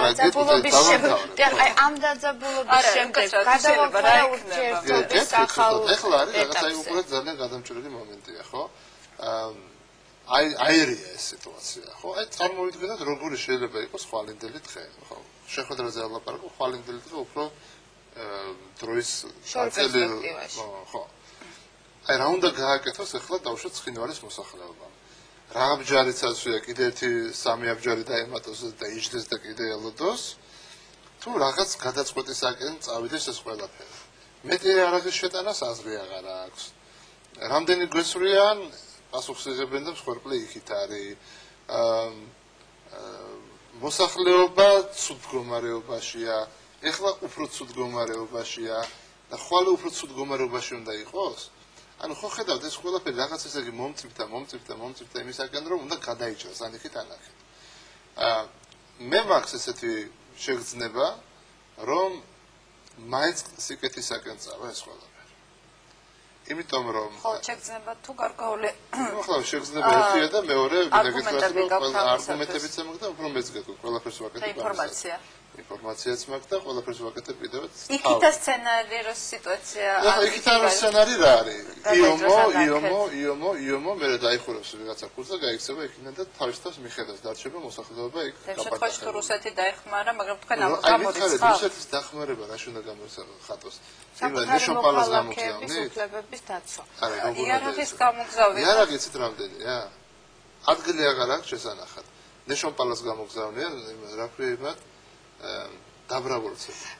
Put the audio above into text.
დაძაბულობის შემდეგ, ამ დაძაბულობის შემდეგ გადავაყარა ურთიერთობის ახალ ეტაპზე. აი უკვე ძალიან გადამჭრელი მომენტია, ხო? აირია ეს სიტუაცია, ხო? აი წარმოვიდგინოთ, როგორი შეიძლება იყოს ხვალინდელი დღე, ხო? შეხვედრაზე ალაპარაკო, ხვალინდელი დღე უფრო დროის პერსპექტივაში. ხო. აი რა უნდა გააკეთოს ახლა დავუშვათ ცხინვალის მოსახლეობამ. რა აბჯარიც ასვია, კიდე ერთი სამი აბჯარი დაემატოს და იჯდეს და კიდე ელოდოს, თუ რაღაც გადაწყვეტისაკენ წავიდეს ეს ყველაფერი. მეტი არაღის შეტანას აზრი აღარ აქვს. რამდენი გვესვრიან პასუხს იღებენ და მსხვერპლი იქით არის. მოსახლეობა ცუდ მდგომარეობაშია, ეხლა უფრო ცუდ მდგომარეობაშია და ხვალე უფრო ცუდ მდგომარეობაში უნდა იყოს. ანუ ხო ხედავთ ეს ყველაფერი რაღაც ესე იგი მომწიფდა იმისაკენ რომ უნდა გადაიჭრას ანიქით ანახით. მე მაქვს ესეთი შეგრძნება რომ მაინც სიკეთისაკენ წავა ეს ყველაფერი. იმიტომ რომ ხო შეგრძნება თუ გარკვეული ხო შეგრძნება ერთია და მეორე ვინაგეცას რომ ყველა არგუმენტებიც მაქვს და უფრო მეც გეტყვი ყველაფერს ვაკეთებ ინფორმაციაც მაქვს და ყველაფერს ვაკეთებ კიდევ იქითა სცენარიეროს სიტუაცია იქითა სცენარი რა არის იომო მე დაიხურებს რაღაცა კურსს და გაიქცევა იქიდან და თავის თავს მიხედავს დარჩება მოსახლეობა იქ შემთხვევაში თუ რუსეთი დაეხმარა მაგრამ თქვენ ამოდის ხა რუსეთის დახმარება რა უნდა გამოხატოს ნიშნულოვანს გამოგზავნით უფლებების დაცვა იარაღის გამოგზავნა იარაღი იცით რამდენია ადგილი აღარ აქვს შესანახად ნიშნულოვანს გამოგზავნიან რა ქვია დაბრაბულცები